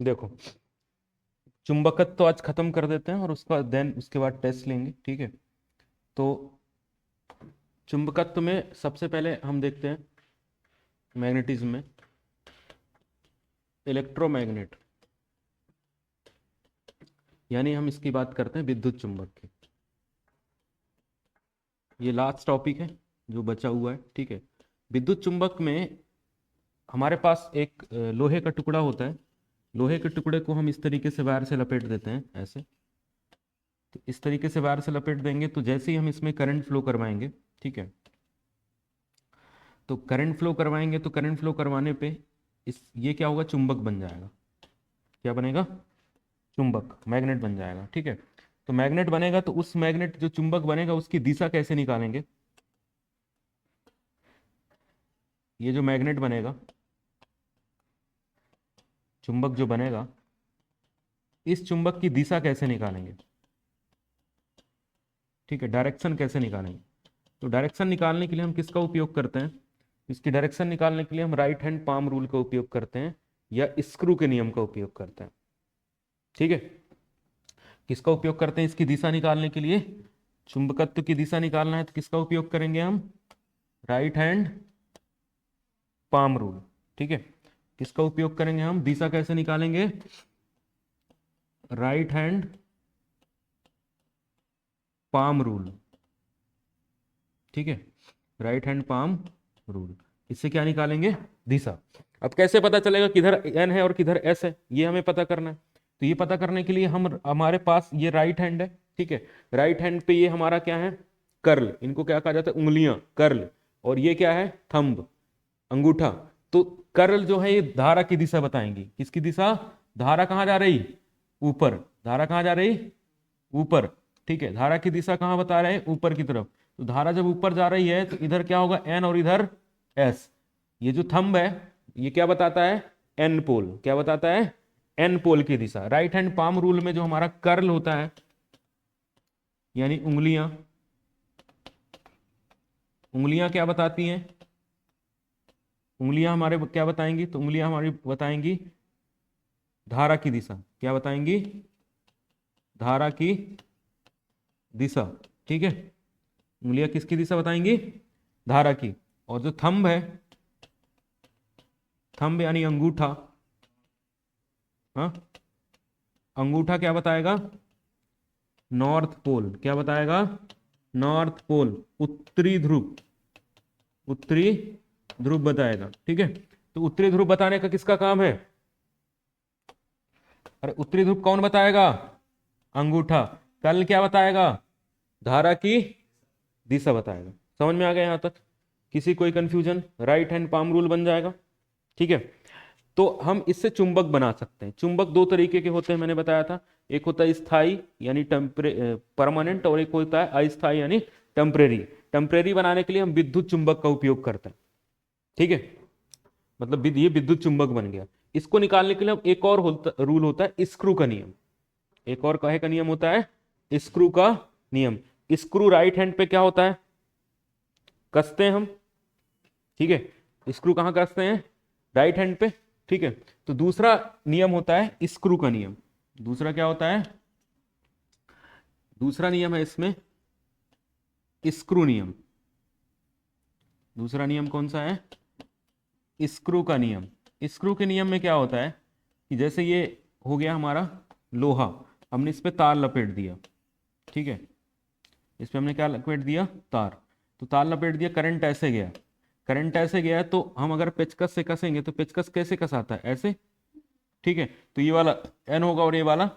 देखो, चुंबकत्व तो आज खत्म कर देते हैं और उसके बाद टेस्ट लेंगे, ठीक है। तो चुंबकत्व में सबसे पहले हम देखते हैं मैग्नेटिज्म में इलेक्ट्रोमैग्नेट, यानी हम इसकी बात करते हैं विद्युत चुंबक की। ये लास्ट टॉपिक है जो बचा हुआ है, ठीक है। विद्युत चुंबक में हमारे पास एक लोहे का टुकड़ा होता है। लोहे के टुकड़े को हम इस तरीके से वायर से लपेट देते हैं, ऐसे। तो इस तरीके से वायर से लपेट देंगे तो जैसे ही हम इसमें करंट फ्लो करवाएंगे, ठीक है, तो करंट फ्लो करवाएंगे तो करंट फ्लो करवाने पे ये क्या होगा, चुंबक बन जाएगा। क्या बनेगा? चुंबक, मैग्नेट बन जाएगा, ठीक है। तो मैग्नेट बनेगा तो उस मैग्नेट जो चुंबक बनेगा उसकी दिशा कैसे निकालेंगे? ये जो मैग्नेट बनेगा, चुंबक जो बनेगा, इस चुंबक की दिशा कैसे निकालेंगे? ठीक है, डायरेक्शन कैसे निकालेंगे? तो डायरेक्शन निकालने के लिए हम किसका उपयोग करते हैं? इसकी डायरेक्शन निकालने के लिए हम राइट हैंड पाम रूल का उपयोग करते हैं या स्क्रू के नियम का उपयोग करते हैं, ठीक है। किसका उपयोग करते हैं इसकी दिशा निकालने के लिए? चुंबकत्व की दिशा निकालना है तो किसका उपयोग करेंगे हम? राइट हैंड पाम रूल, ठीक है। किसका उपयोग करेंगे हम? दिशा कैसे निकालेंगे? राइट हैंड पाम रूल, ठीक है। राइट हैंड पाम रूल, इससे क्या निकालेंगे? दिशा। अब कैसे पता चलेगा किधर एन है और किधर एस है? ये हमें पता करना है। तो ये पता करने के लिए हमारे पास ये राइट हैंड है, ठीक है। राइट हैंड पे ये हमारा क्या है? कर्ल। इनको क्या कहा जाता है? उंगलियां, कर्ल। और ये क्या है? थंब, अंगूठा। तो कर्ल जो है ये धारा की दिशा बताएंगी। किसकी दिशा? धारा कहाँ जा रही? ऊपर। धारा कहाँ जा रही? ऊपर, ठीक है। धारा की दिशा कहाँ बता रहे हैं? ऊपर की तरफ। तो धारा जब ऊपर जा रही है तो इधर क्या होगा? एन और इधर एस। ये जो थंब है ये क्या बताता है? N pole. क्या बताता है? एन पोल की दिशा। राइट हैंड पाम रूल में जो हमारा कर्ल होता है, यानी उंगलियां, उंगलियां क्या बताती हैं? उंगलियां हमारे क्या बताएंगी? तो उंगलियां हमारी बताएंगी धारा की दिशा। क्या बताएंगी? धारा की दिशा, ठीक है। उंगलियां किसकी दिशा बताएंगी? धारा की। और जो थंब है, थंब यानी अंगूठा, हाँ, अंगूठा क्या बताएगा? North pole. क्या बताएगा? नॉर्थ पोल, उत्तरी ध्रुव। उत्तरी ध्रुव बताएगा, ठीक है। तो उत्तरी ध्रुव बताने का किसका काम है? अरे उत्तरी ध्रुव कौन बताएगा? अंगूठा। कल क्या बताएगा? धारा की दिशा बताएगा। समझ में आ गया यहां तक? किसी कोई confusion? Right hand palm rule बन जाएगा, ठीक है। तो हम इससे चुंबक बना सकते हैं। चुंबक दो तरीके के होते हैं, मैंने बताया था। एक होता है स्थायी यानी परमानेंट, और एक होता है अस्थायी यानी टेम्परेरी। टेम्परेरी बनाने के लिए हम विद्युत चुंबक का उपयोग करते हैं, ठीक है। मतलब ये विद्युत चुंबक बन गया। इसको निकालने के लिए हम एक और रूल होता है स्क्रू का नियम। एक और कहे का नियम होता है स्क्रू का नियम। स्क्रू राइट हैंड पे क्या होता है? कसते हैं हम, ठीक है। स्क्रू कहाँ कसते हैं? राइट हैंड पे, ठीक है। तो दूसरा नियम होता है स्क्रू का नियम। दूसरा क्या होता है? दूसरा नियम है इसमें स्क्रू नियम। दूसरा नियम कौन सा है? स्क्रू का नियम। स्क्रू के नियम में क्या होता है कि जैसे ये हो गया हमारा लोहा, हमने इस पे तार लपेट दिया, ठीक है। इस पे हमने क्या लपेट दिया? तार। तो तार लपेट दिया, करंट ऐसे गया। करंट ऐसे गया है तो हम अगर पेचकस से कसेंगे तो पेचकस कैसे कसाता है? ऐसे, ठीक है। तो ये वाला एन होगा और ये वाला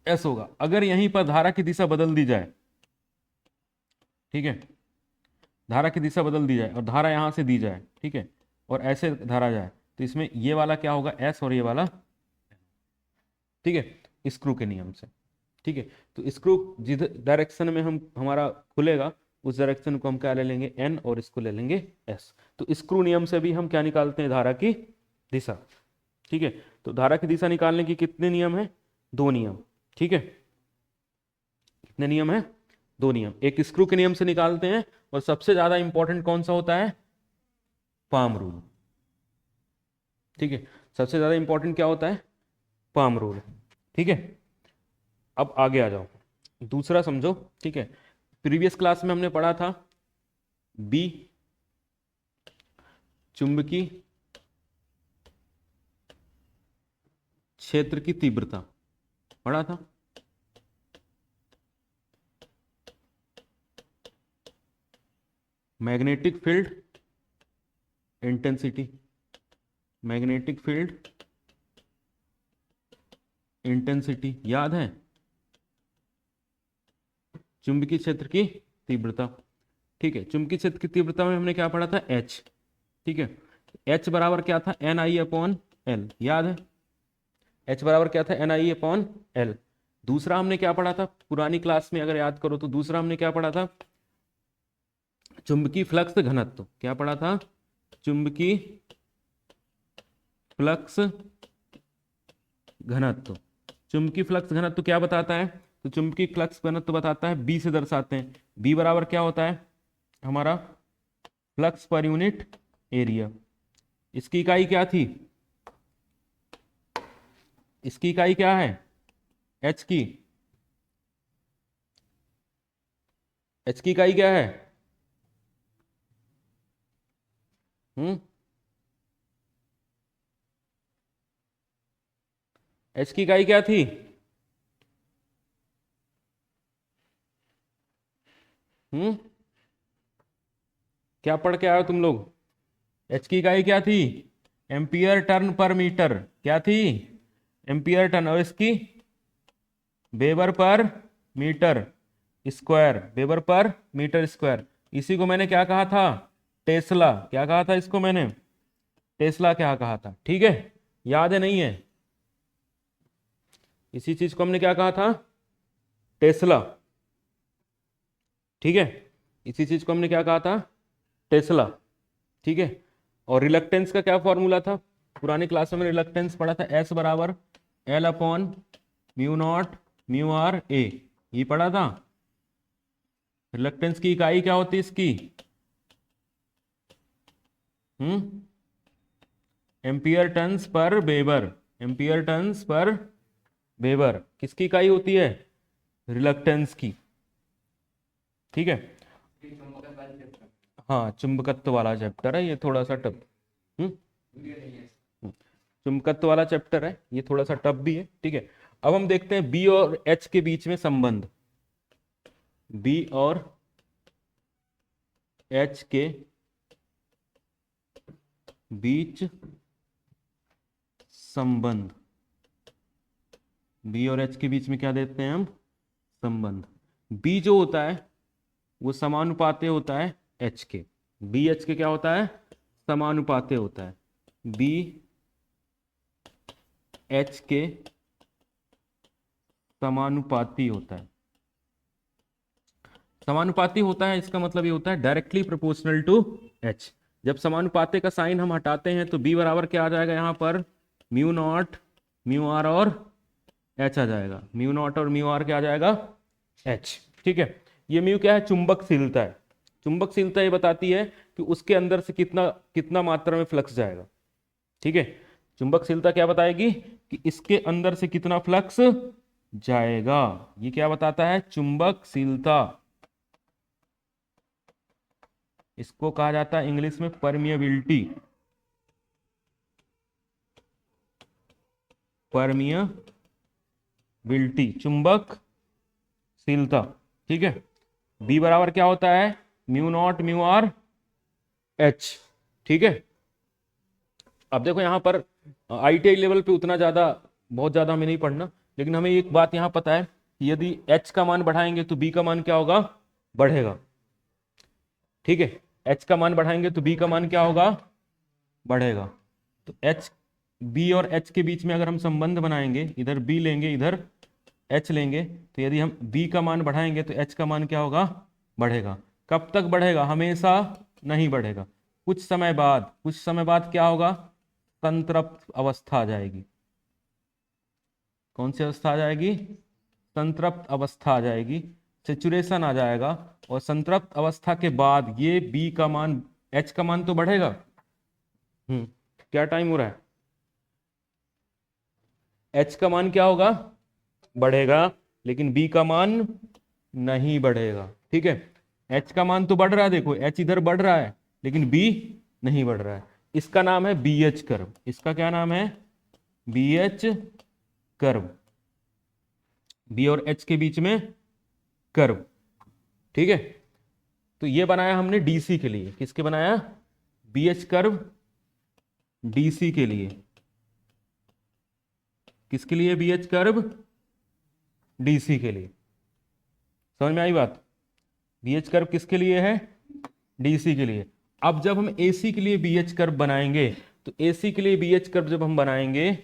एस होगा। अगर यहीं पर धारा की दिशा बदल दी जाए, ठीक है, धारा की दिशा बदल दी जाए और धारा यहां से दी जाए, ठीक है, और ऐसे धारा जाए, तो इसमें ये वाला क्या होगा? एस, और ये वाला, ठीक है, स्क्रू के नियम से, ठीक है। तो स्क्रू जिस डायरेक्शन में हम हमारा खुलेगा उस डायरेक्शन को हम क्या ले लेंगे? एन, और इसको ले लेंगे एस। तो स्क्रू नियम से भी हम क्या निकालते हैं? धारा की दिशा, ठीक है। तो धारा की दिशा निकालने की कितने नियम है? दो नियम, ठीक है। कितने नियम है? दो नियम। एक स्क्रू के नियम से निकालते हैं और सबसे ज्यादा इंपॉर्टेंट कौन सा होता है? पाम रूल, ठीक है। सबसे ज्यादा इंपॉर्टेंट क्या होता है? Palm rule. ठीक है, अब आगे आ जाओ, दूसरा समझो। ठीक है, प्रीवियस क्लास में हमने पढ़ा था बी चुंबकीय क्षेत्र की तीव्रता, पढ़ा था। Magnetic field intensity, magnetic field intensity याद है, चुंबकीय क्षेत्र की तीव्रता। ठीक है, चुंबकीय क्षेत्र की तीव्रता में हमने क्या पढ़ा था, एच। ठीक है, एच बराबर क्या था, एन आई अपॉन एल, याद है, एच बराबर क्या था, एन आई अपॉन एल। दूसरा हमने क्या पढ़ा था पुरानी क्लास में, अगर याद करो तो दूसरा हमने क्या पढ़ा था, चुंबकीय फ्लक्स घनत्व। क्या पढ़ा था, चुंबकीय फ्लक्स घनत्व। चुंबकीय फ्लक्स घनत्व क्या बताता है, तो चुंबकीय फ्लक्स घनत्व बताता है, बी से दर्शाते हैं। बी बराबर क्या होता है हमारा, फ्लक्स पर यूनिट एरिया। इसकी इकाई क्या थी, इसकी इकाई क्या है, एच की, एच की इकाई क्या है, एच की इकाई क्या थी, क्या पढ़ के आए हो तुम लोग, एच की इकाई क्या थी, एम्पियर टर्न पर मीटर। क्या थी, एम्पियर टर्न, और इसकी weber per metre square, weber per metre square. इसी को मैंने क्या कहा था, टेस्ला। क्या कहा था इसको मैंने, टेस्ला क्या कहा था। ठीक है, याद है नहीं है, इसी चीज को हमने क्या कहा था, टेस्ला। ठीक है, इसी चीज को हमने क्या कहा था, टेस्ला। ठीक है, और रिलक्टेंस का क्या फॉर्मूला था, पुरानी क्लास में रिलक्टेंस पढ़ा था, एस बराबर L upon mu naught mu R A, ये पढ़ा था। रिलक्टेंस की इकाई क्या होती है इसकी, एम्पियर टन्स पर वेबर, एम्पियर टन्स पर वेबर किसकी इकाई होती है, रिलक्टेंस की। ठीक है, हाँ चुंबकत्व वाला चैप्टर है ये, थोड़ा सा टफ, चुंबकत्व वाला चैप्टर है ये, थोड़ा सा टफ भी है। ठीक है, अब हम देखते हैं बी और एच के बीच में संबंध, बी और एच के बीच संबंध, बी और एच के बीच में क्या देते हैं हम, संबंध। बी जो होता है वो समानुपाती होता है एच के, बी एच के क्या होता है, समानुपाती होता है, बी एच के समानुपाती होता है। समानुपाती होता है इसका मतलब ये होता है डायरेक्टली प्रोपोर्शनल टू एच। जब समानुपाती का साइन हम हटाते हैं तो बी बराबर क्या आ जाएगा यहाँ पर, म्यू नॉट म्यू आर और एच आ जाएगा, म्यू नॉट और म्यू आर क्या आ जाएगा, एच। ठीक है, ये म्यू क्या है, चुंबकशीलता है। चुंबकशीलता ये बताती है कि उसके अंदर से कितना कितना मात्रा में फ्लक्स जाएगा। ठीक है, चुंबकशीलता क्या बताएगी कि इसके अंदर से कितना फ्लक्स जाएगा, ये क्या बताता है, चुंबकशीलता। इसको कहा जाता है इंग्लिश में परमिएबिलिटी, परमिएबिलिटी चुंबकशीलता। ठीक है, बी बराबर क्या होता है, mu naught mu R H. ठीक है, अब देखो यहां पर आईटीआई लेवल पे उतना ज्यादा बहुत ज्यादा हमें नहीं पढ़ना, लेकिन हमें एक बात यहां पता है कि यदि एच का मान बढ़ाएंगे तो बी का मान क्या होगा, बढ़ेगा। ठीक है, एच का मान बढ़ाएंगे तो बी का मान क्या होगा, बढ़ेगा। तो एच, बी और एच के बीच में अगर हम संबंध बनाएंगे, इधर बी लेंगे इधर एच लेंगे, तो यदि हम बी का मान बढ़ाएंगे तो एच का मान क्या होगा, बढ़ेगा। कब तक बढ़ेगा, हमेशा नहीं बढ़ेगा, कुछ समय बाद, कुछ समय बाद क्या होगा, संतृप्त अवस्था आ जाएगी। कौन सी अवस्था आ जाएगी, संतृप्त अवस्था आ जाएगी, सेचुरेशन आ जाएगा। और संतृप्त अवस्था के बाद ये बी का मान, एच का मान तो बढ़ेगा। क्या टाइम हो रहा है, एच का मान क्या होगा, बढ़ेगा, लेकिन बी का मान नहीं बढ़ेगा। ठीक है, एच का मान तो बढ़ रहा है, देखो एच इधर बढ़ रहा है लेकिन बी नहीं बढ़ रहा है। इसका नाम है बी एच कर्व। इसका क्या नाम है, बी एच कर्व, बी और एच के बीच में कर्व। ठीक है, तो ये बनाया हमने डीसी के लिए। किसके बनाया, बी एच कर्व डीसी के लिए। किसके लिए, बी एच कर्व डीसी के लिए। समझ में आई बात, बी एच कर्व किसके लिए है, डीसी के लिए। अब जब हम एसी के लिए बी एच कर्व बनाएंगे, तो एसी के लिए बी एच कर्व जब हम बनाएंगे,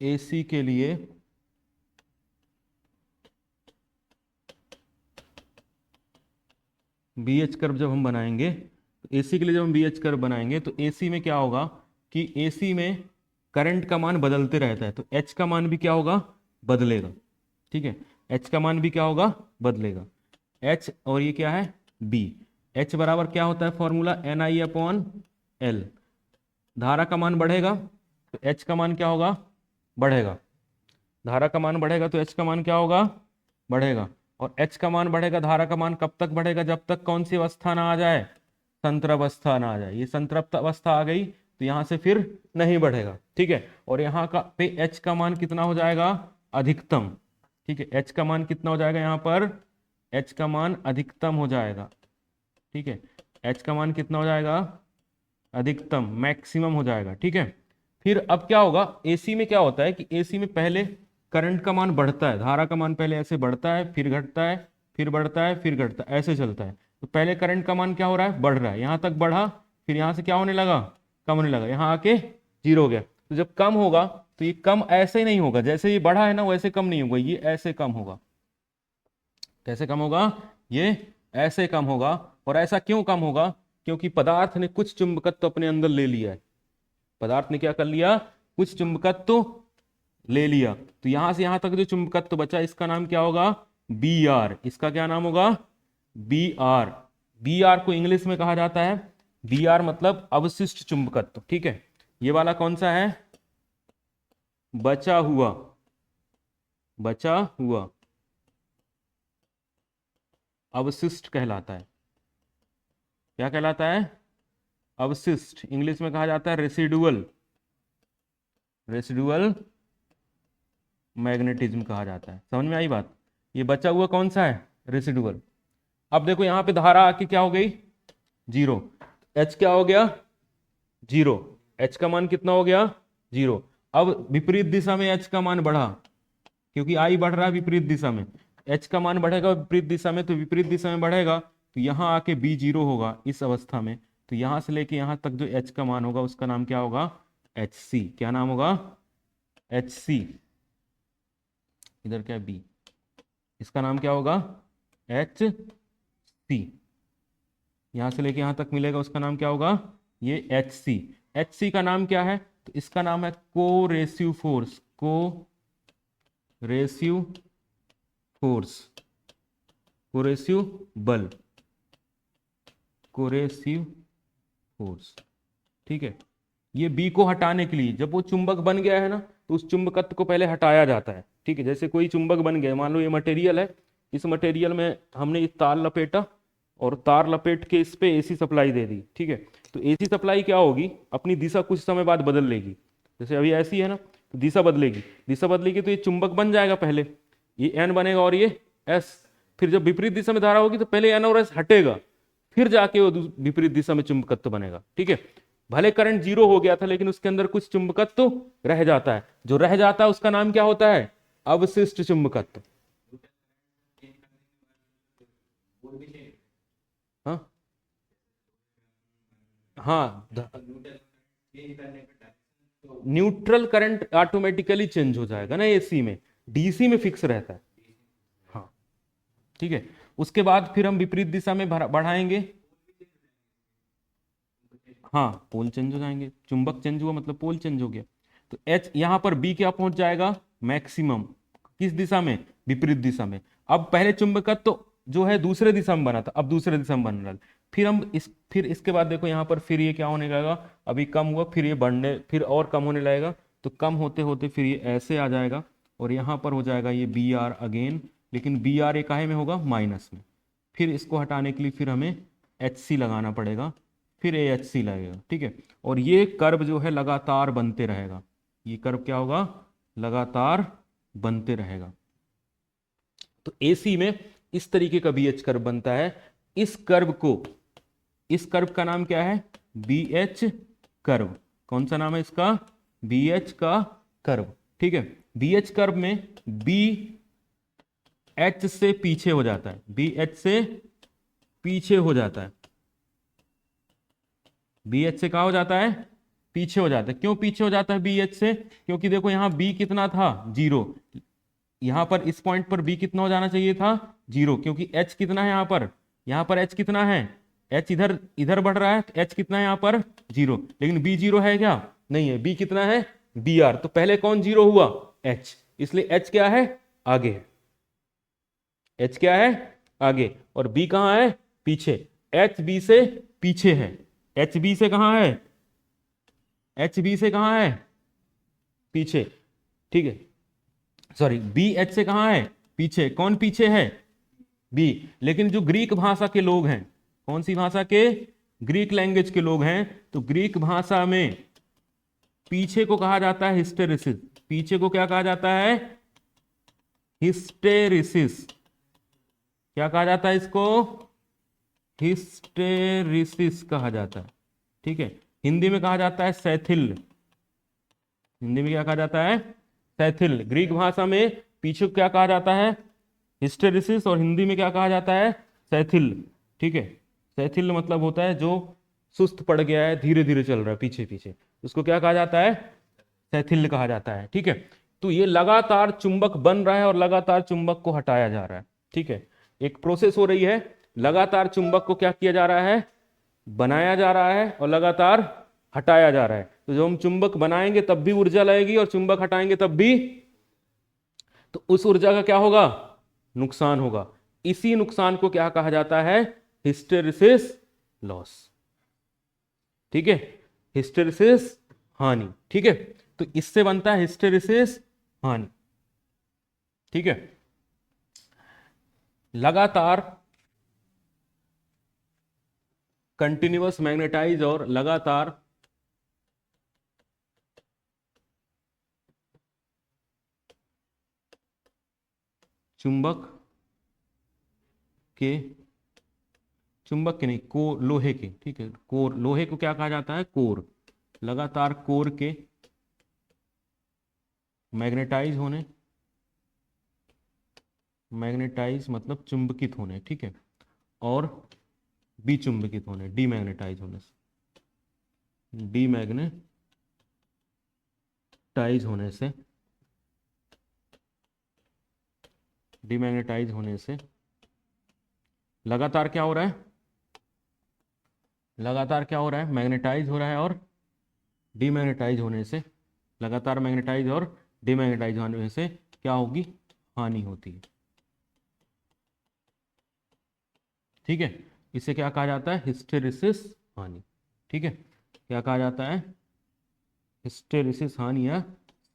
एसी के लिए बी एच कर्व जब हम बनाएंगे, तो एसी के लिए जब हम बी एच कर्व बनाएंगे तो एसी में क्या होगा कि एसी में करंट का मान बदलते रहता है, तो एच का मान भी क्या होगा, बदलेगा। ठीक है, एच का मान भी क्या होगा, बदलेगा। एच और ये क्या है, बी। एच बराबर क्या होता है फॉर्मूला, एन आई अपॉन एल। धारा का मान बढ़ेगा तो एच का मान क्या होगा, बढ़ेगा। धारा का मान बढ़ेगा तो एच का मान क्या होगा, बढ़ेगा। और एच का मान बढ़ेगा, धारा का मान कब तक बढ़ेगा, जब तक कौन सी अवस्था ना आ जाए, संतृप्त ना आ जाए। ये संतृप्त अवस्था आ गई तो यहां से फिर नहीं बढ़ेगा। ठीक है, और यहाँ का पे एच का मान कितना हो जाएगा, अधिकतम। ठीक है, एच का मान कितना हो जाएगा यहाँ पर, एच का मान अधिकतम हो जाएगा। ठीक है, एच का मान कितना हो जाएगा, अधिकतम, मैक्सिमम हो जाएगा। ठीक है, फिर अब क्या होगा, एसी में क्या होता है कि एसी में पहले करंट का मान बढ़ता है, धारा का मान पहले ऐसे बढ़ता है, फिर घटता है, फिर बढ़ता है, फिर घटता है, ऐसे चलता है। तो पहले करंट का मान क्या हो रहा है, बढ़ रहा है, यहां तक बढ़ा, फिर यहां से क्या होने लगा, कम होने लगा, यहां आके जीरो हो गया। तो जब कम होगा तो ये कम ऐसे ही नहीं होगा, जैसे ये बढ़ा है ना वैसे कम नहीं होगा, ये ऐसे कम होगा। कैसे कम होगा, ये ऐसे कम होगा। और ऐसा क्यों कम होगा, क्योंकि पदार्थ ने कुछ चुंबकत्व अपने अंदर ले लिया है। पदार्थ ने क्या कर लिया, कुछ चुंबकत्व ले लिया। तो यहां से यहां तक जो चुंबकत्व बचा, इसका नाम क्या होगा, बी आर। इसका क्या नाम होगा, बी आर। बी आर को इंग्लिश में कहा जाता है, बी आर मतलब अवशिष्ट चुंबकत्व। ठीक है, ये वाला कौन सा है, बचा हुआ, बचा हुआ अवशिष्ट कहलाता है। क्या कहलाता है, अवशिष्ट। इंग्लिश में कहा जाता है रेसिडुअल, रेसिडुअल मैग्नेटिज्म कहा जाता है। समझ में आई बात, ये बचा हुआ कौन सा है, रेसिडुअल। अब देखो यहां पे धारा आके क्या हो गई, जीरो। एच क्या हो गया, जीरो। एच का मान कितना हो गया, जीरो। अब विपरीत दिशा में एच का मान बढ़ा, क्योंकि आई बढ़ रहा है विपरीत दिशा में। एच का मान बढ़ेगा विपरीत दिशा में, तो विपरीत दिशा में बढ़ेगा, तो यहां आके बी जीरो होगा इस अवस्था में। तो यहां से लेके यहां तक जो एच का मान होगा उसका नाम क्या होगा, एच सी। क्या नाम होगा, एच सी। इधर क्या बी, इसका नाम क्या होगा, एच सी। यहां से लेके यहां तक मिलेगा उसका नाम क्या होगा, ये एच सी। एच सी का नाम क्या है, तो इसका नाम है coercive force, coercive force, coercive बल, कोरेसिव फोर्स। ठीक है, ये बी को हटाने के लिए, जब वो चुंबक बन गया है ना, तो उस चुंबकत्व को पहले हटाया जाता है। ठीक है, जैसे कोई चुंबक बन गया, मान लो ये मटेरियल है, इस मटेरियल में हमने ये तार लपेटा और तार लपेट के इस पे एसी सप्लाई दे दी। ठीक है, तो एसी सप्लाई क्या होगी, अपनी दिशा कुछ समय बाद बदल लेगी। जैसे अभी ऐसी है ना, तो दिशा बदलेगी, दिशा बदलेगी तो ये चुंबक बन जाएगा, पहले ये एन बनेगा और ये एस। फिर जब विपरीत दिशा में धारा होगी तो पहले एन और एस हटेगा, फिर जाके वो विपरीत दिशा में चुंबकत्व बनेगा। ठीक है, भले करंट जीरो हो गया था लेकिन उसके अंदर कुछ चुंबकत्व रह जाता है, जो रह जाता है उसका नाम क्या होता है, अवशिष्ट चुंबकत्व। हाँ हाँ, न्यूट्रल करंट ऑटोमेटिकली चेंज हो जाएगा ना एसी में, डीसी में फिक्स रहता है। हाँ, ठीक है, उसके बाद फिर हम विपरीत दिशा में बढ़ाएंगे। हाँ, पोल चेंज हो जाएंगे, चुंबक चेंज हुआ मतलब पोल चेंज हो गया। तो एच यहां पर बी क्या पहुंच जाएगा, मैक्सिमम। किस दिशा में, विपरीत दिशा में। अब पहले चुंबकत्व तो जो है दूसरे दिशा में बना था, अब दूसरे दिशा में बन रहा है। फिर इसके बाद देखो यहाँ पर फिर ये क्या होने लगेगा, अभी कम हुआ फिर ये बढ़ने, फिर और कम होने लगेगा, तो कम होते होते फिर ये ऐसे आ जाएगा और यहाँ पर हो जाएगा ये बी आर अगेन, लेकिन बी आर ये काहे में होगा, माइनस में। फिर इसको हटाने के लिए फिर हमें एच सी लगाना पड़ेगा, फिर ए एच सी लगेगा, ठीक है। और ये कर्व जो है लगातार बनते रहेगा, ये कर्व क्या होगा, लगातार बनते रहेगा। तो एसी में इस तरीके का बी एच कर्व बनता है। इस कर्व का नाम क्या है, बी एच कर्व। कौन सा नाम है इसका, बी एच का कर्व, ठीक है। बी एच कर्व में बी एच से पीछे हो जाता है, बी एच से पीछे हो जाता है, बी एच से कहा हो जाता है, पीछे हो जाता है। क्यों पीछे हो जाता है बी एच से, क्योंकि देखो यहां बी कितना था, 0, यहां पर इस पॉइंट पर बी कितना हो जाना चाहिए था, 0, क्योंकि एच कितना है यहां पर एच कितना है, एच इधर इधर बढ़ रहा है, तो एच कितना है यहां पर, 0, लेकिन बी 0 है क्या, नहीं है, बी कितना है, बी आर, तो पहले कौन 0 हुआ, एच, इसलिए एच क्या है, आगे है, एच क्या है, आगे, और बी कहां है, पीछे। एच बी से पीछे है, एच बी से कहां है, एच बी से कहां है, पीछे, ठीक है। सॉरी, बी एच से कहां है, पीछे। कौन पीछे है, बी। लेकिन जो ग्रीक भाषा के लोग हैं, कौन सी भाषा के, ग्रीक लैंग्वेज के लोग हैं, तो ग्रीक भाषा में पीछे को कहा जाता है हिस्टेरिसिस। पीछे को क्या कहा जाता है, हिस्टेरिसिस। क्या कहा जाता है इसको, हिस्टेरिसिस कहा जाता है, ठीक है। हिंदी में कहा जाता है सैथिल, हिंदी में क्या कहा जाता है, सैथिल। ग्रीक भाषा में पीछे को क्या कहा जाता है, हिस्टेरिसिस, और हिंदी में क्या कहा जाता है, सैथिल, ठीक है। सैथिल मतलब होता है जो सुस्त पड़ गया है, धीरे धीरे चल रहा है पीछे पीछे, उसको क्या कहा जाता है, सैथिल कहा जाता है, ठीक है। तो ये लगातार चुंबक बन रहा है और लगातार चुंबक को हटाया जा रहा है, ठीक है। एक प्रोसेस हो रही है, लगातार चुंबक को क्या किया जा रहा है, बनाया जा रहा है, और लगातार हटाया जा रहा है। तो जब हम चुंबक बनाएंगे तब भी ऊर्जा लगेगी, और चुंबक हटाएंगे तब भी, तो उस ऊर्जा का क्या होगा, नुकसान होगा। इसी नुकसान को क्या कहा जाता है, हिस्टेरिसिस लॉस, ठीक है, हिस्टेरिसिस हानि, ठीक है। तो इससे बनता है हिस्टेरिसिस हानि, ठीक है। लगातार कंटिन्यूअस मैग्नेटाइज और लगातार चुंबक के नहीं, को लोहे के, ठीक है, कोर, लोहे को क्या कहा जाता है, कोर। लगातार कोर के मैग्नेटाइज होने, मैग्नेटाइज मतलब चुंबकित होने, ठीक है, और विचुंबकित होने, डीमैग्नेटाइज होने से, डीमैग्नेटाइज होने से, डीमैग्नेटाइज होने से लगातार क्या हो रहा है, लगातार क्या हो रहा है, मैग्नेटाइज हो रहा है, और डीमैग्नेटाइज होने से, लगातार मैग्नेटाइज और डीमैग्नेटाइज होने से क्या होगी, हानि होती है, ठीक है। इसे क्या कहा जाता है, हिस्टेरिसिस हानि, ठीक है। क्या कहा जाता है, हिस्टेरिसिस हानि या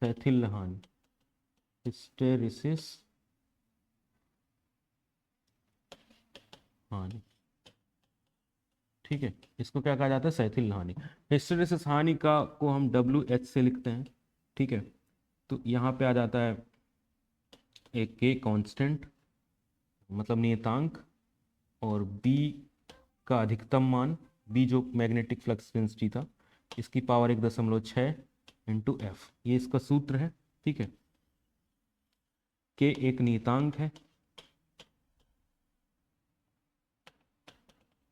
सैथिल्य हानि, हिस्टेरिसिस हानि, ठीक है। इसको क्या कहा जाता है, सैथिल्य हानि। हिस्टेरिसिस हानि का को हम WH से लिखते हैं, ठीक है। तो यहाँ पे आ जाता है एक K कांस्टेंट, मतलब नियतांक, और B का अधिकतम मान, B जो मैग्नेटिक फ्लक्स डेंसिटी था, इसकी पावर 1.6 इंटू F, ये इसका सूत्र है, ठीक है। K एक नियतांक है,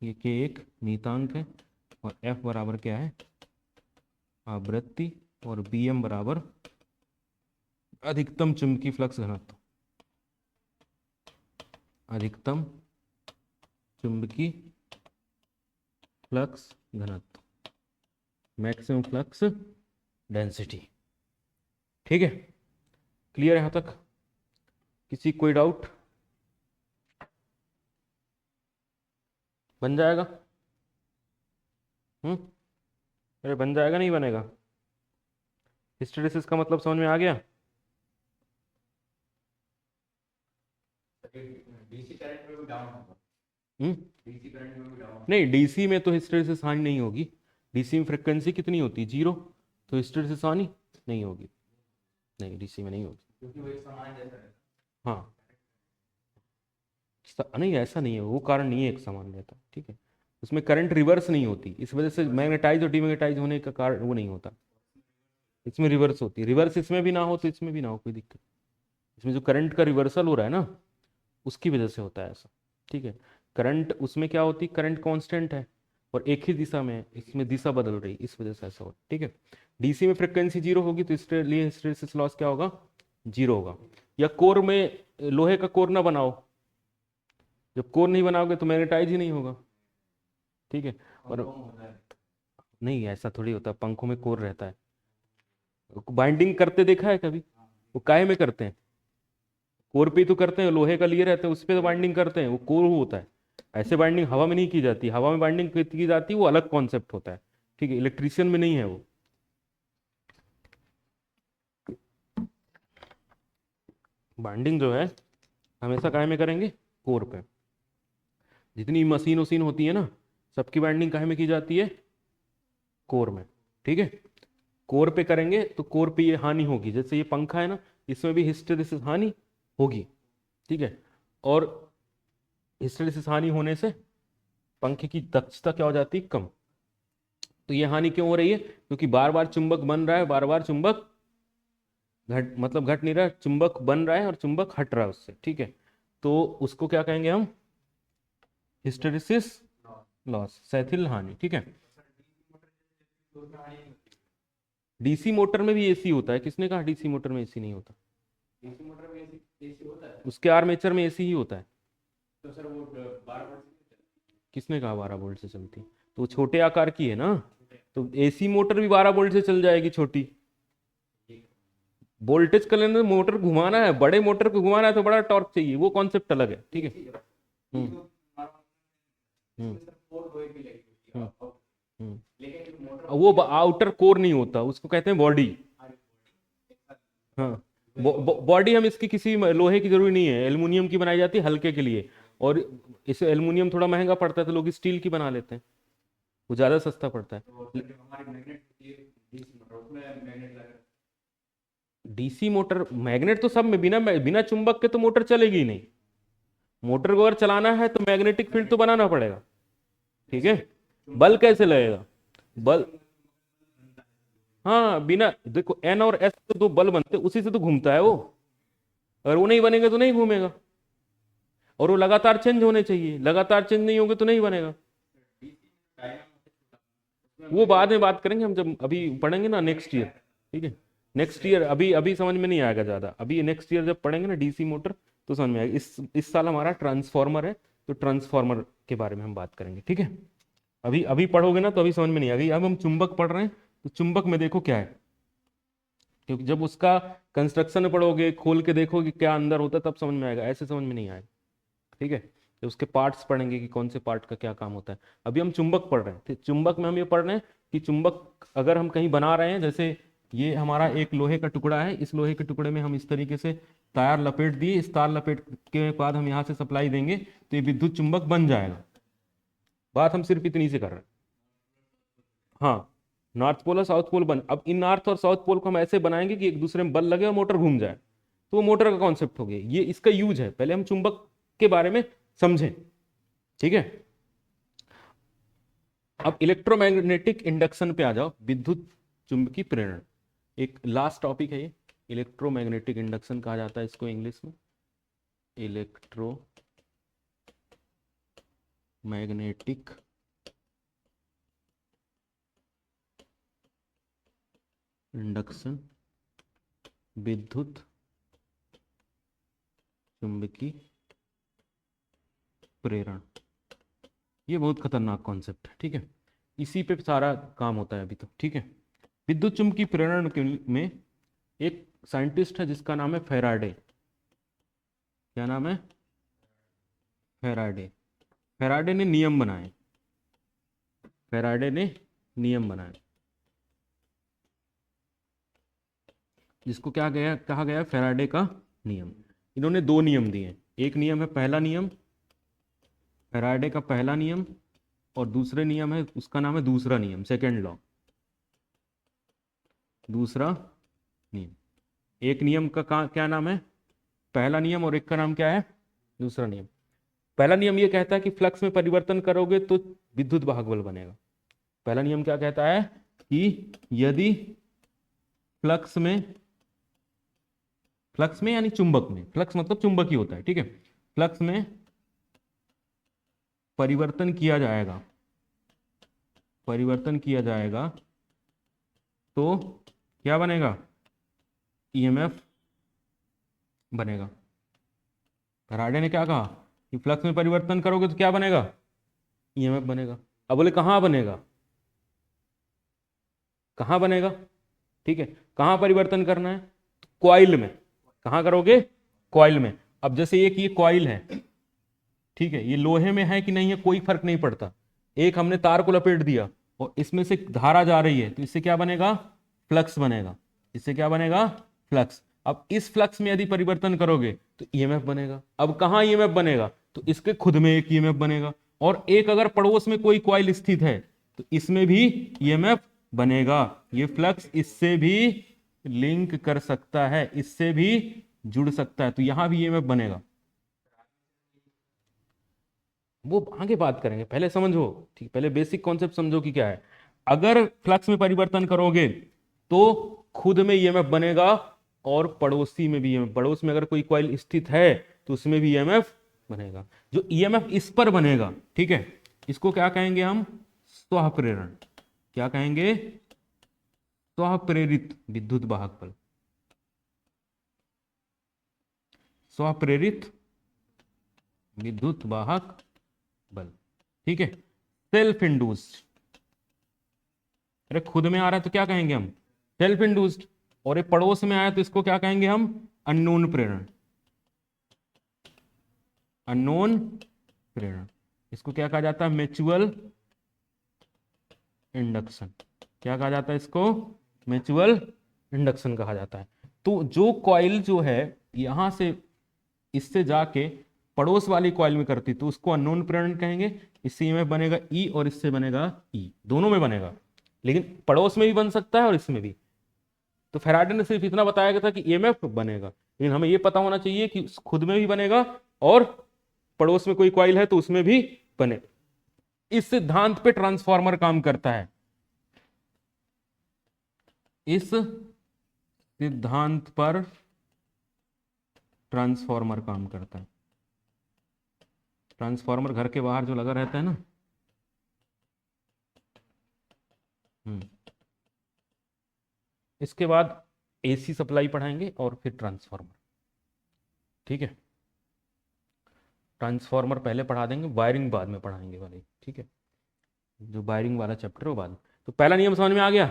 ये K एक नियतांक है, और F बराबर क्या है, आवृत्ति, और Bm बराबर अधिकतम चुंबकीय फ्लक्स घनत्व, अधिकतम चुंबकीय फ्लक्स घनत्व, मैक्सिमम फ्लक्स डेंसिटी, ठीक है। क्लियर है यहां तक, किसी कोई डाउट, बन जाएगा। अरे बन जाएगा, नहीं बनेगा? हिस्टेरेसिस का मतलब समझ में आ गया? डीसी करंट में भी डाउन होगा। हम्म डीसी करंट में भी डाउन। नहीं, डीसी में तो हिस्टेरेसिस हानि नहीं होगी। डीसी में फ्रिक्वेंसी कितनी होती है? 0। तो हिस्टेरेसिस हानि नहीं होगी। नहीं, डीसी में नहीं होगी। क्योंकि वो एक समान जैसा है। हाँ, नहीं ऐसा नहीं है, वो कारण नहीं है एक समान रहता, ठीक है। उसमें करंट रिवर्स नहीं होती, इस वजह से मैग्नेटाइज और डीमैग्नेटाइज होने का कारण वो नहीं होता। इसमें रिवर्स होती है, रिवर्स इसमें भी ना हो तो इसमें भी ना हो, कोई दिक्कत। इसमें जो करंट का रिवर्सल हो रहा है ना, उसकी वजह से होता है ऐसा, ठीक है। करंट उसमें क्या होती है, करंट कांस्टेंट है और एक ही दिशा में है, इसमें दिशा बदल रही, इस वजह से ऐसा होता है, ठीक है। डीसी में फ्रिक्वेंसी 0 होगी तो इसलिए हिस्टैरिसीस लॉस क्या होगा? 0 होगा। या कोर में लोहे का कोर ना बनाओ, जब कोर नहीं बनाओगे तो मैग्नेटाइज ही नहीं होगा, ठीक है। और नहीं, ऐसा थोड़ी होता है, पंखों में कोर रहता है। बाइंडिंग करते देखा है कभी? वो काहे में करते हैं? कोर पे ही तो करते हैं, लोहे का लिए रहते हैं उस पे तो बाइंडिंग करते हैं, वो कोर होता है। ऐसे बाइंडिंग हवा में नहीं की जाती, हवा में बाइंडिंग की जाती है, वो अलग कॉन्सेप्ट होता है, ठीक है। इलेक्ट्रिशियन में नहीं है वो। बाइंडिंग जो है हमेशा काहे में करेंगे? कोर पे। जितनी मशीन वशीन होती है ना, सबकी बाइंडिंग काहे में की जाती है? कोर में, ठीक है। कोर पे करेंगे तो कोर पे ये हानि होगी, जैसे ये पंखा है ना, इसमें भी हिस्टेरिसिस हानि होगी, ठीक है। और हिस्टेरिसिस हानि होने से पंखे की दक्षता क्या हो जाती है? कम। तो ये हानि क्यों हो रही है? क्योंकि बार बार चुंबक बन रहा है, बार बार चुंबक घट, मतलब घट नहीं रहा, चुंबक बन रहा है और चुंबक हट रहा है उससे, ठीक है। तो उसको क्या कहेंगे हम? हिस्टेरिसिस लॉस, सहथिल हानि, ठीक है। डीसी मोटर में भी एसी होता है, किसने कहा डीसी मोटर में एसी नहीं होता? डीसी मोटर में एसी होता है। उसके आर्मेचर में एसी ही होता है। तो सर वो 12 वोल्ट से किसने कहा 12 वोल्ट से चलती? तो वो छोटे आकार की है ना, तो एसी मोटर भी 12 वोल्ट से चल जाएगी छोटी। वोल्टेज का लेना, मोटर घुमाना है, बड़े मोटर को घुमाना है तो बड़ा टॉर्क चाहिए, वो कॉन्सेप्ट अलग है, ठीक है। हम्म हम्म हम्म हम्म। लेकिन मोटर वो आउटर कोर नहीं होता, उसको कहते हैं बॉडी। हाँ, बॉडी हम इसकी किसी लोहे की जरूरी नहीं है, एल्युमिनियम की बनाई जाती है हल्के के लिए। और इसे एल्युमिनियम थोड़ा महंगा पड़ता है तो लोग स्टील की बना लेते हैं, वो ज्यादा सस्ता पड़ता है। हमारी मैग्नेट होती है डीसी मोटर, उसमें मैग्नेट लगा। डीसी मोटर मैग्नेट तो सब में, बिना बिना चुंबक के तो मोटर चलेगी ही नहीं। मोटर को अगर चलाना है तो मैग्नेटिक फील्ड तो बनाना पड़ेगा, ठीक है। बल कैसे लगेगा? बल, हाँ, बिना, देखो एन और एस तो दो बल बनते, उसी से तो घूमता है वो। अगर वो नहीं बनेगा तो नहीं घूमेगा, और वो लगातार चेंज होने चाहिए, लगातार चेंज नहीं होंगे तो नहीं बनेगा। वो बाद में बात करेंगे हम, जब अभी पढ़ेंगे ना नेक्स्ट ईयर, ठीक है। नेक्स्ट ईयर, अभी अभी समझ में नहीं आएगा ज्यादा, अभी नेक्स्ट ईयर जब पढ़ेंगे ना डीसी मोटर तो समझ में आएगा। इस साल हमारा ट्रांसफॉर्मर है, तो ट्रांसफॉर्मर के बारे में हम बात करेंगे, ठीक है। अभी अभी पढ़ोगे ना तो अभी समझ में नहीं आएगी। अब हम चुंबक पढ़ रहे हैं, तो चुंबक में देखो क्या है, क्योंकि जब उसका कंस्ट्रक्शन पढ़ोगे, खोल के देखोगे क्या अंदर होता है, तब समझ में आएगा, ऐसे समझ में नहीं आएगा, ठीक है। तो उसके पार्ट्स पढ़ेंगे कि कौन से पार्ट का क्या काम होता है। अभी हम चुंबक पढ़ रहे हैं, तो चुंबक में हम ये पढ़ रहे हैं कि चुंबक अगर हम कहीं बना रहे हैं, जैसे ये हमारा एक लोहे का टुकड़ा है, इस लोहे के टुकड़े में हम इस तरीके से तार लपेट दिए, इस तार लपेट के बाद हम यहाँ से सप्लाई देंगे तो ये विद्युत चुंबक बन जाएगा। बात हम सिर्फ इतनी से कर रहे हैं। हाँ, नॉर्थ पोल और साउथ पोल बन, अब इन नॉर्थ और साउथ पोल को हम ऐसे बनाएंगे कि एक दूसरे में बल लगे और मोटर घूम जाए, तो वो मोटर का कॉन्सेप्ट हो गया, ये इसका यूज है। पहले हम चुंबक के बारे में समझें, ठीक है। अब इलेक्ट्रोमैग्नेटिक इंडक्शन पे आ जाओ, विद्युत चुंबकीय प्रेरण, एक लास्ट टॉपिक है ये। इलेक्ट्रोमैग्नेटिक इंडक्शन कहा जाता है इसको इंग्लिश में, इलेक्ट्रो मैग्नेटिक इंडक्शन, विद्युत चुंबकीय प्रेरण। ये बहुत खतरनाक कॉन्सेप्ट है, ठीक है। इसी पे सारा काम होता है अभी तो, ठीक है। विद्युत चुंबकीय प्रेरण में एक साइंटिस्ट है जिसका नाम है फेराडे। क्या नाम है? फेराडे। फेराडे ने नियम बनाए, फेराडे ने नियम बनाया, जिसको क्या कहा गया फैराडे का नियम। इन्होंने दो नियम दिए, एक नियम है पहला नियम, फैराडे का पहला नियम, और दूसरे नियम है उसका नाम है दूसरा नियम, सेकेंड लॉ, दूसरा नियम। एक नियम का क्या नाम है पहला नियम, और एक का नाम क्या है दूसरा नियम। पहला नियम ये कहता है कि फ्लक्स में परिवर्तन करोगे तो विद्युत वाहक बल बनेगा। पहला नियम क्या कहता है कि यदि फ्लक्स में यानी चुंबक में, फ्लक्स मतलब चुंबक ही होता है, ठीक है, फ्लक्स में परिवर्तन किया जाएगा तो क्या बनेगा, ईएमएफ बनेगा। फैराडे ने क्या कहा कि फ्लक्स में परिवर्तन करोगे तो क्या बनेगा, ईएमएफ बनेगा। अब बोले कहां बनेगा, कहां बनेगा, ठीक है, कहां परिवर्तन करना है, कॉइल में। कहां करोगे, कॉइल में। अब जैसे एक ये कॉइल है, ठीक है, ये लोहे में है कि नहीं है कोई फर्क नहीं पड़ता, एक हमने तार को लपेट दिया और इसमें से धारा जा रही है तो इससे क्या बनेगा, फ्लक्स बनेगा। इससे क्या बनेगा, फ्लक्स। अब इस फ्लक्स में यदि परिवर्तन करोगे तो ईएमएफ बनेगा। अब कहां ईएमएफ बनेगा, तो इसके खुद में एक ईएमएफ बनेगा, और एक अगर पड़ोस में कोई कॉइल स्थित है तो इसमें भी ईएमएफ बनेगा। ये फ्लक्स इससे भी लिंक कर सकता है, इससे भी जुड़ सकता है, तो यहां भी ईएमएफ बनेगा। वो आगे बात करेंगे, पहले समझो, ठीक, पहले बेसिक कॉन्सेप्ट समझो कि क्या है। अगर फ्लक्स में परिवर्तन करोगे तो खुद में ईएमएफ बनेगा और पड़ोसी में भी ईएमएफ, पड़ोस में अगर कोई कॉइल स्थित है तो उसमें भी ईएमएफ बनेगा। जो ईएमएफ इस पर बनेगा, ठीक है, इसको क्या कहेंगे हम, स्वप्रेरण। क्या कहेंगे, स्वप्रेरित विद्युत वाहक बल, स्वप्रेरित विद्युत वाहक बल, ठीक है, सेल्फ इंड्यूस्ड। अरे खुद में आ रहा है तो क्या कहेंगे हम, सेल्फ इंड्यूस्ड, और ये पड़ोस में आया तो इसको क्या कहेंगे हम, अननोन प्रेरण, अननोन प्रेरण। इसको क्या कहा जाता है, म्यूचुअल इंडक्शन। क्या कहा जाता है इसको, म्यूचुअल इंडक्शन कहा जाता है। तो जो कॉइल जो है यहां से इससे जाके पड़ोस वाली कॉइल में करती तो उसको अननोन प्रेरण कहेंगे। इससे ईएमएफ बनेगा ई और इससे बनेगा ई, दोनों में बनेगा, लेकिन पड़ोस में भी बन सकता है और इसमें भी। तो फैराडे ने सिर्फ इतना बताया गया था कि ईएमएफ बनेगा, लेकिन हमें यह पता होना चाहिए कि खुद में भी बनेगा और पड़ोस में कोई कॉइल है तो उसमें भी बने। इस सिद्धांत पे ट्रांसफार्मर काम करता है, इस सिद्धांत पर ट्रांसफार्मर काम करता है। ट्रांसफार्मर घर के बाहर जो लगा रहता है ना, इसके बाद एसी सप्लाई पढ़ाएंगे और फिर ट्रांसफार्मर, ठीक है। ट्रांसफार्मर पहले पढ़ा देंगे, वायरिंग बाद में पढ़ाएंगे वाले, ठीक है, जो वायरिंग वाला चैप्टर है वो बाद में। तो पहला नियम समझ में आ गया,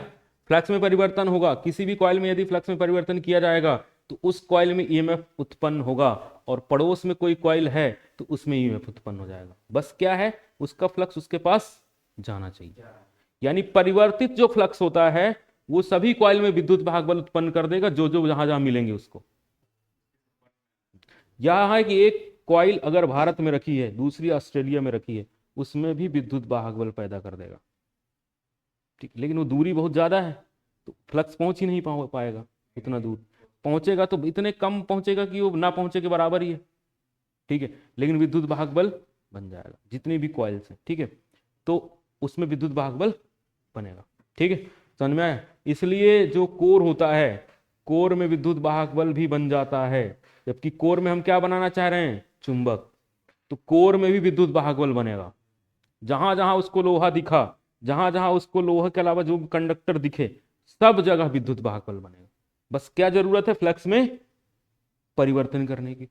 फ्लक्स में परिवर्तन होगा, किसी भी कॉइल में यदि फ्लक्स में परिवर्तन किया जाएगा तो उस कॉइल में ईएमएफ उत्पन्न होगा, और पड़ोस में कोई कॉइल है तो उसमें ईएमएफ उत्पन्न हो जाएगा। बस क्या है, उसका फ्लक्स उसके पास जाना चाहिए। यानी परिवर्तित जो फ्लक्स होता है वो सभी कॉइल में विद्युत वाहक बल उत्पन्न कर देगा, जो जो जहां जहां मिलेंगे उसको। यह है कि एक कॉइल अगर भारत में रखी है, दूसरी ऑस्ट्रेलिया में रखी है, उसमें भी विद्युत वाहक बल पैदा कर देगा, ठीक, लेकिन वो दूरी बहुत ज्यादा है तो फ्लक्स पहुंच ही नहीं पाएगा। इतना दूर पहुंचेगा तो इतने कम पहुंचेगा कि वो ना पहुंचे के बराबर ही है, ठीक है, लेकिन विद्युत वाहक बल बन जाएगा जितनी भी कॉइल्स हैं, ठीक है, तो उसमें विद्युत वाहक बल बनेगा, ठीक है, समझ में आया। इसलिए जो कोर होता है, कोर में विद्युत वाहक बल भी बन जाता है, जबकि कोर में हम क्या बनाना चाह रहे हैं, चुंबक, तो कोर में भी विद्युत वाहक बल बनेगा। जहां जहां उसको लोहा दिखा, जहां जहां उसको लोहा के अलावा जो भी कंडक्टर दिखे, सब जगह विद्युत वाहक बल बनेगा। बस क्या जरूरत है, फ्लक्स में परिवर्तन करने की।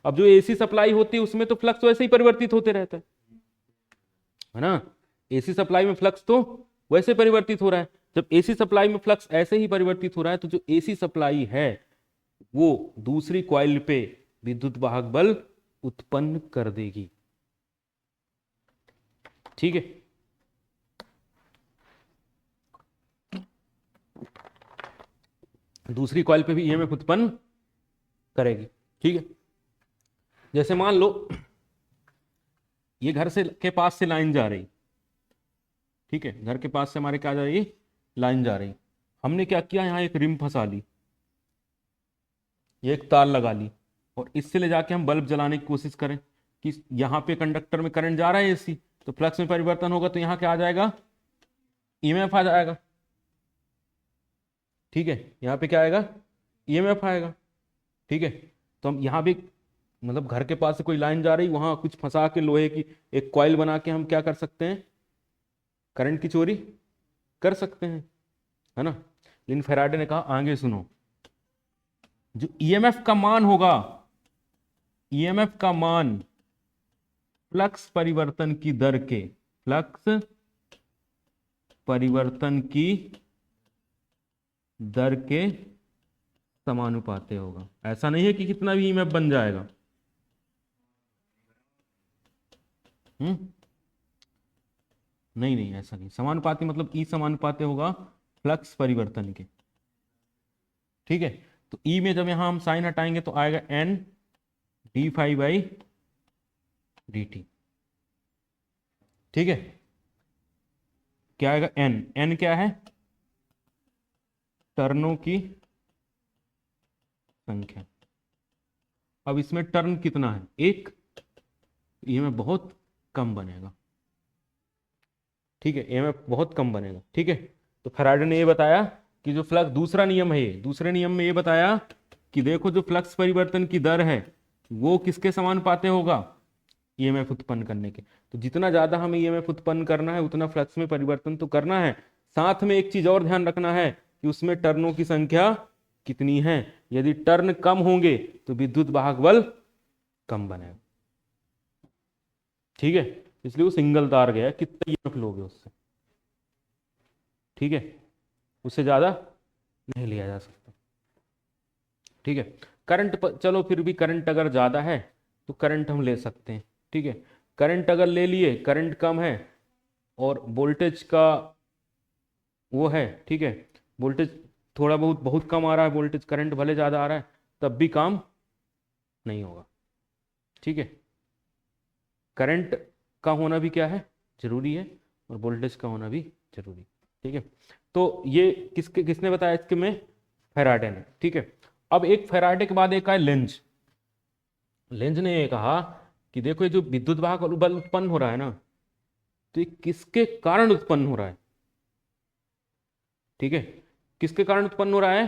अब जो एसी सप्लाई होती है उसमें तो फ्लक्स वैसे ही परिवर्तित होते रहता है ना, एसी सप्लाई में फ्लक्स तो वैसे परिवर्तित हो रहा है। जब एसी सप्लाई में फ्लक्स ऐसे ही परिवर्तित हो रहा है तो जो एसी सप्लाई है वो दूसरी कॉइल पे विद्युत वाहक बल उत्पन्न कर देगी, ठीक है। दूसरी कॉइल पे भी ईएमएफ उत्पन्न करेगी। ठीक है, जैसे मान लो ये घर से के पास से लाइन जा रही, ठीक है, घर के पास से हमारे क्या जा रही, लाइन जा रही। हमने क्या किया, यहाँ एक रिम फंसा ली, ये एक तार लगा ली, और इससे ले जाके हम बल्ब जलाने की कोशिश करें कि यहाँ पे कंडक्टर में करंट जा रहा है एसी, तो फ्लक्स में परिवर्तन होगा, तो यहाँ क्या आ जाएगा, ईएमएफ आ जाएगा। ठीक है, यहाँ पे क्या आएगा, ईएमएफ आएगा। ठीक है, तो हम यहाँ भी मतलब घर के पास से कोई लाइन जा रही, वहां कुछ फंसा के लोहे की एक कॉइल बना के हम क्या कर सकते हैं, करंट की चोरी कर सकते हैं, है ना। लेकिन फैराडे ने कहा आगे सुनो, जो ईएमएफ का मान होगा, ईएमएफ का मान फ्लक्स परिवर्तन की दर के, फ्लक्स परिवर्तन की दर के समानुपाती होगा। ऐसा नहीं है कि कितना भी ईएमएफ बन जाएगा। नहीं नहीं, ऐसा नहीं, समानुपाती मतलब ई समानुपाती होगा फ्लक्स परिवर्तन के। ठीक है, तो ई में जब यहां हम साइन हटाएंगे तो आएगा N d phi by d t. ठीक है, क्या आएगा, एन, एन क्या है, टर्नों की संख्या। अब इसमें टर्न कितना है, एक, ये में बहुत कम बनेगा। ठीक है, ईएमएफ बहुत कम बनेगा। ठीक है, तो फैराडे ने ये बताया कि जो फ्लक्स, दूसरा नियम है ये, दूसरे नियम में ये बताया कि देखो जो फ्लक्स परिवर्तन की दर है वो किसके समानुपाती होगा, ईएमएफ उत्पन्न करने के। तो जितना ज्यादा हमें ईएमएफ उत्पन्न करना है उतना फ्लक्स में परिवर्तन तो करना है, साथ में एक चीज और ध्यान रखना है कि उसमें टर्नों की संख्या कितनी है। यदि टर्न कम होंगे तो विद्युत वाहक बल कम बनेगा। ठीक है, इसलिए वो सिंगल तार गया, कितना ईएमएफ लोगे उससे। ठीक है, उससे ज्यादा नहीं लिया जा सकता। ठीक है, करंट चलो फिर भी करंट अगर ज्यादा है तो करंट हम ले सकते हैं। ठीक है, करंट अगर ले लिए, करंट कम है और वोल्टेज का वो है, ठीक है, वोल्टेज थोड़ा बहुत कम आ रहा है, वोल्टेज करंट भले ज्यादा आ रहा है, तब भी काम नहीं होगा। ठीक है, करंट का होना भी क्या है, जरूरी है, और वोल्टेज का होना भी जरूरी। ठीक है, तो ये किसने बताया इसके में, फैराडे ने। ठीक है, अब एक फैराडे के बाद एक आया लेंज। लेंज ने ये कहा कि देखो ये जो विद्युत वाहक बल उत्पन्न हो रहा है ना, तो ये किसके कारण उत्पन्न हो रहा है। ठीक है, किसके कारण उत्पन्न हो रहा है,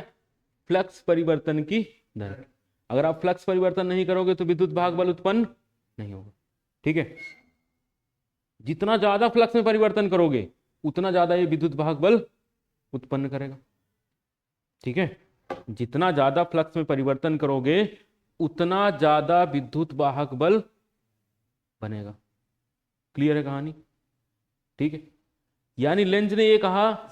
फ्लक्स परिवर्तन की दर। अगर आप फ्लक्स परिवर्तन नहीं करोगे तो विद्युत वाहक बल उत्पन्न नहीं होगा। ठीक है, जितना ज्यादा फ्लक्स में परिवर्तन करोगे उतना ज्यादा ये विद्युत वाहक बल उत्पन्न करेगा। ठीक है, जितना ज्यादा फ्लक्स में परिवर्तन करोगे उतना ज्यादा विद्युत वाहक बल बनेगा। क्लियर है कहानी। ठीक है, यानी लेंज ने ये कहा,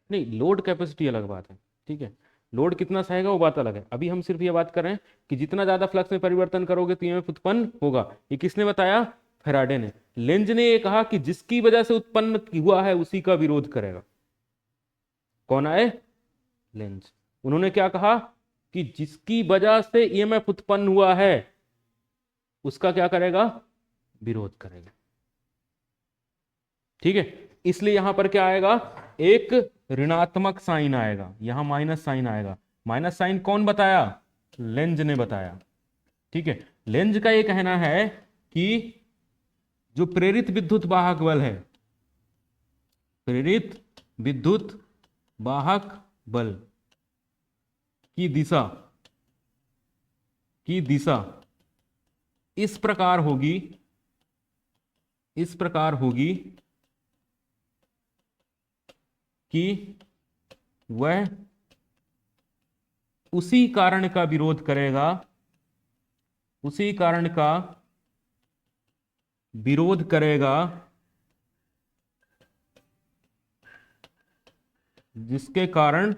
नहीं लोड कैपेसिटी अलग बात है। ठीक है, लोड कितना सहेगा वो बात अलग है। अभी हम सिर्फ ये बात कर रहे हैं कि जितना ज्यादा फ्लक्स में परिवर्तन करोगे तो ईएमएफ उत्पन्न होगा। ये किसने बताया, फैराडे ने। लेंज ने ये कहा कि जिसकी वजह से उत्पन्न हुआ है उसी का विरोध करेगा। कौन आए, लेंज। उन्होंने क्या कहा कि जिसकी वजह से ईएमएफ उत्पन्न हुआ है उसका क्या करेगा, विरोध करेगा। ठीक है, इसलिए यहां पर क्या आएगा, एक ऋणात्मक साइन आएगा, यहां माइनस साइन आएगा। माइनस साइन कौन बताया, लेंज ने बताया। ठीक है, लेंज का ये कहना है कि जो प्रेरित विद्युत वाहक बल है, प्रेरित विद्युत वाहक बल की दिशा इस प्रकार होगी, कि वह उसी कारण का विरोध करेगा, उसी कारण का विरोध करेगा जिसके कारण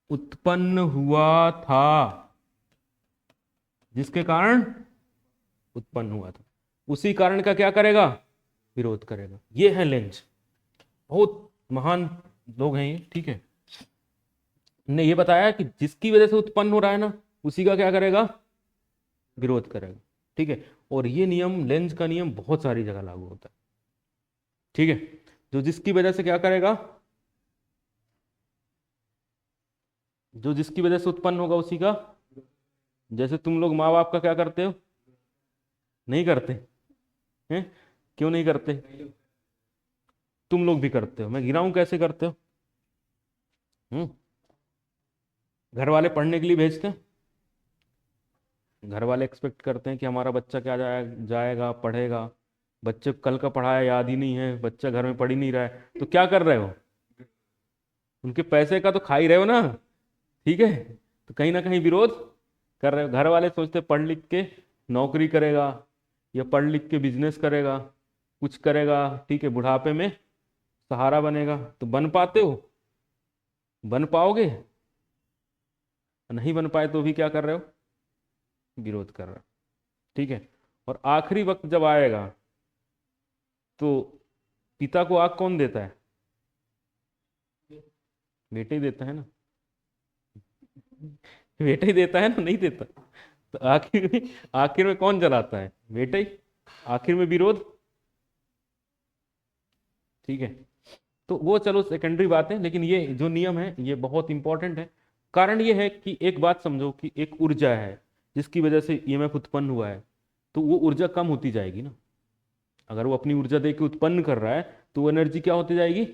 उत्पन्न हुआ था, जिसके कारण उत्पन्न हुआ था। उसी कारण का क्या करेगा, विरोध करेगा। ये है लेंज, बहुत महान लोग हैं ये, ठीक है। ने ये बताया कि जिसकी वजह से उत्पन्न हो रहा है ना, उसी का क्या करेगा, विरोध करेगा, ठीक है। और ये नियम, लेंज का नियम बहुत सारी जगह लागू होता है, ठीक है। जो जिसकी वजह से क्या करेगा, जो जिसकी वजह से उत्पन्न होगा उसी का, जैसे तुम लोग माँ बाप का क्या करते हो, नहीं करते हैं, क्यों नहीं करते, तुम लोग भी करते हो, मैं गिनाऊं कैसे करते हो। घर वाले पढ़ने के लिए भेजते हैं, घर वाले एक्सपेक्ट करते हैं कि हमारा बच्चा क्या जाएगा पढ़ेगा, बच्चे को कल का पढ़ाया याद ही नहीं है, बच्चा घर में पढ़ ही नहीं रहा है, तो क्या कर रहे हो, उनके पैसे का तो खा ही रहे हो ना, ठीक है। तो कहीं ना कहीं विरोध कर रहे हो। घर वाले सोचते पढ़ लिख के नौकरी करेगा, या पढ़ लिख के बिजनेस करेगा, कुछ करेगा, ठीक है, बुढ़ापे में सहारा बनेगा। तो बन पाते हो, बन पाओगे, नहीं बन पाए तो भी क्या कर रहे हो, विरोध कर रहे हो, ठीक है। और आखिरी वक्त जब आएगा तो पिता को आग कौन देता है, बेटे ही देता है ना, बेटा ही देता है ना, नहीं देता। तो आखिर में कौन जलाता है, बेटा ही, आखिर में विरोध, ठीक है। तो वो चलो सेकेंडरी बात है, लेकिन ये जो नियम है ये बहुत इंपॉर्टेंट है। कारण ये है कि एक बात समझो कि एक ऊर्जा है जिसकी वजह से ईएमएफ उत्पन्न हुआ है, तो वो ऊर्जा कम होती जाएगी ना। अगर वो अपनी ऊर्जा दे के उत्पन्न कर रहा है तो वो एनर्जी क्या होती जाएगी,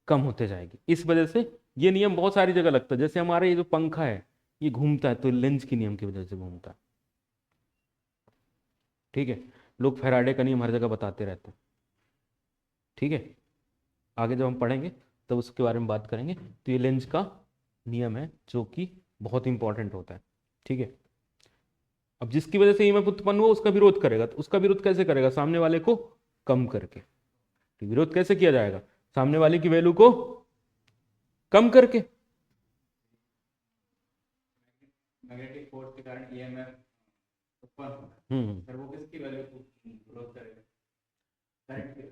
कम होते जाएगी। इस वजह से ये नियम बहुत सारी जगह लगता है। जैसे हमारे ये जो पंखा है ये घूमता है तो लेंज के नियम की वजह से घूमता है, ठीक है। लोग फैराडे का नियम हर जगह बताते रहते हैं, ठीक है। आगे जब हम पढ़ेंगे तब उसके बारे में बात करेंगे। तो ये लेंज का नियम है जो कि बहुत इंपॉर्टेंट होता है, ठीक है। अब जिसकी वजह से ईएमएफ उत्पन्न हुआ उसका विरोध करेगा, तो उसका विरोध कैसे करेगा, सामने वाले को कम करके। तो विरोध कैसे किया जाएगा, सामने वाले की वैल्यू को कम करके। मैग्नेटिक फोर्स के कारण ईएमएफ उत्पन्न होता है, फिर वो किसकी वैल्यू को विरोध करेगा, करंट की,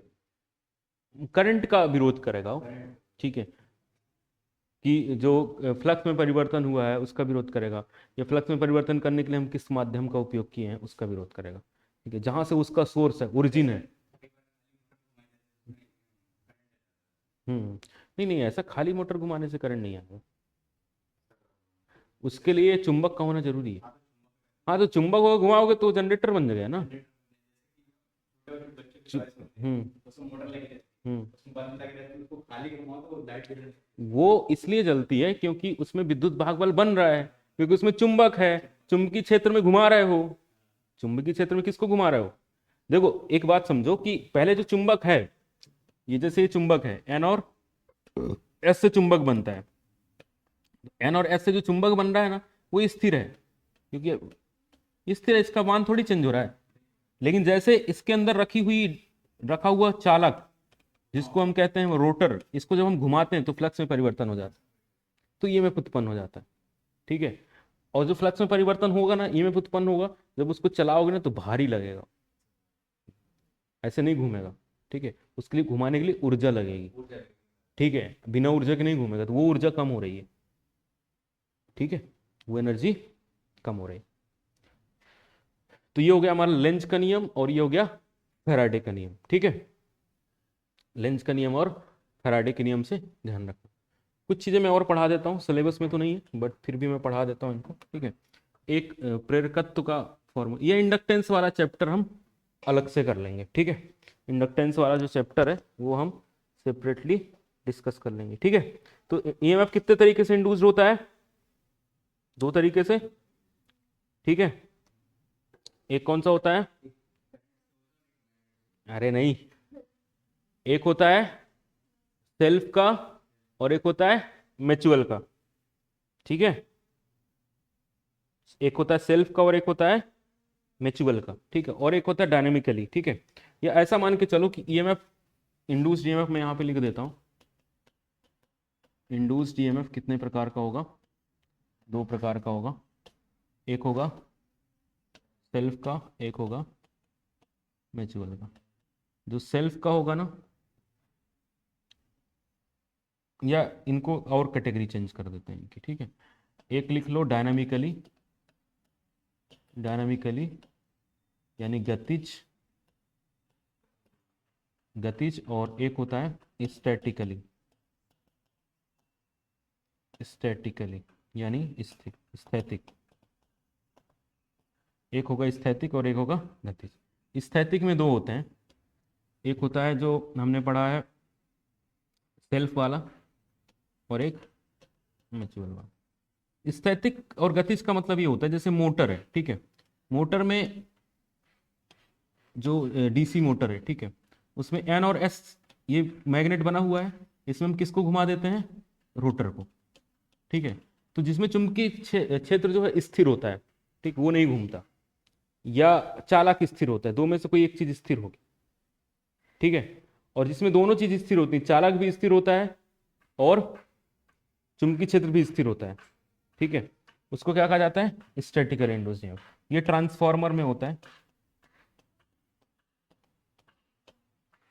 करंट का विरोध करेगा वो, ठीक है। कि जो फ्लक्स में परिवर्तन हुआ है उसका विरोध करेगा, या फ्लक्स में परिवर्तन करने के लिए हम किस माध्यम का उपयोग किए हैं उसका विरोध करेगा, ठीक है, जहां से उसका सोर्स है, ओरिजिन है। नहीं नहीं, ऐसा खाली मोटर घुमाने से करंट नहीं आएगा, उसके लिए चुंबक का होना जरूरी है। हाँ, तो चुंबक को घुमाओगे तो जनरेटर बन जाएगा ना। वो इसलिए जलती है क्योंकि उसमें विद्युत भाग बल बन रहा है, क्योंकि उसमें चुंबक है, चुंबकीय क्षेत्र में घुमा रहे हो। चुंबकीय क्षेत्र में किसको घुमा रहे हो, देखो एक बात समझो कि पहले जो चुंबक है, ये जैसे ये चुंबक है, एन और एस से चुंबक बनता है। एन और एस से जो चुंबक बन रहा है ना वो स्थिर है, क्योंकि स्थिर है, इसका मान थोड़ी चेंज हो रहा है। लेकिन जैसे इसके अंदर रखा हुआ चालक जिसको हम कहते हैं रोटर, इसको जब हम घुमाते हैं तो फ्लक्स में परिवर्तन हो जाता है, तो ईएमएफ उत्पन्न हो जाता है, ठीक है। और जो फ्लक्स में परिवर्तन होगा ना, ईएमएफ उत्पन्न होगा, जब उसको चलाओगे ना तो भारी लगेगा, ऐसे नहीं घूमेगा, ठीक है। उसके लिए घुमाने के लिए ऊर्जा लगेगी, ठीक है, बिना ऊर्जा के नहीं घूमेगा, तो वो ऊर्जा कम हो रही है, ठीक है, वो एनर्जी कम हो रही है। तो ये हो गया हमारा लेंज का नियम, और ये हो गया फैराडे का नियम, ठीक है। लेंज का नियम और फैराडे के नियम से ध्यान रखना। कुछ चीज़ें मैं और पढ़ा देता हूँ, सिलेबस में तो नहीं है बट फिर भी मैं पढ़ा देता हूँ इनको, ठीक है। एक प्रेरकत्व का फॉर्मूला, ये इंडक्टेंस वाला चैप्टर हम अलग से कर लेंगे, ठीक है। इंडक्टेंस वाला जो चैप्टर है वो हम सेपरेटली डिस्कस कर लेंगे, ठीक है। तो ईएमएफ कितने तरीके से इंड्यूस्ड होता है, दो तरीके से, ठीक है। एक कौन सा होता है, अरे नहीं, एक होता है सेल्फ का और एक होता है म्यूचुअल का, ठीक है। एक होता है सेल्फ का और एक होता है म्यूचुअल का, ठीक है। और एक होता है डायनेमिकली, ठीक है। या ऐसा मान के चलो कि ईएमएफ, इंड्यूस्ड ईएमएफ मैं यहाँ पे लिख देता हूँ। इंड्यूस्ड ईएमएफ कितने प्रकार का होगा, दो प्रकार का होगा, एक होगा सेल्फ का, एक होगा म्यूचुअल का, जो सेल्फ का होगा ना, या इनको और कैटेगरी चेंज कर देते हैं इनकी, ठीक है। एक लिख लो डायनामिकली, डायनामिकली यानी गतिज, गतिज, और एक होता है स्टैटिकली, स्टैटिकली यानी स्थिर, स्थैतिक। एक होगा स्थैतिक और एक होगा गतिज। स्थैतिक में दो होते हैं, एक होता है जो हमने पढ़ा है सेल्फ वाला, और एक म्यूचुअल वाला। स्थैतिक और गतिज का मतलब ये होता है जैसे मोटर है, ठीक है, मोटर में जो डीसी मोटर है, ठीक है, उसमें एन और एस ये मैग्नेट बना हुआ है, इसमें हम किसको घुमा देते हैं, रोटर को, ठीक है। तो जिसमें चुंबकीय क्षेत्र जो है स्थिर होता है, ठीक, वो नहीं घूमता, या चालक स्थिर होता है, दो में से कोई एक चीज स्थिर होगी, ठीक है। और जिसमें दोनों चीज स्थिर होती है, चालक भी स्थिर होता है और चुंबकीय क्षेत्र भी स्थिर होता है, ठीक है, उसको क्या कहा जाता है, स्टैटिकल एंडोजियम। ये ट्रांसफार्मर में होता है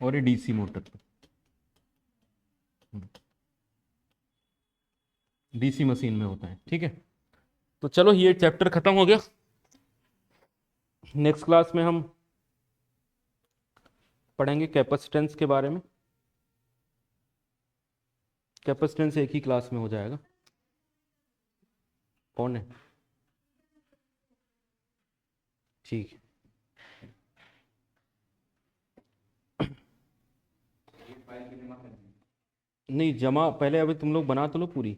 और ये डीसी मोटर पे, डीसी मशीन में होता है, ठीक है। तो चलो ये चैप्टर खत्म हो गया। नेक्स्ट क्लास में हम पढ़ेंगे कैपेसिटेंस के बारे में। कैपेसिटेंस एक ही क्लास में हो जाएगा। कौन है? ठीक है। ये फाइल भी जमा करनी है। नहीं जमा, पहले अभी तुम लोग बना तो लो पूरी।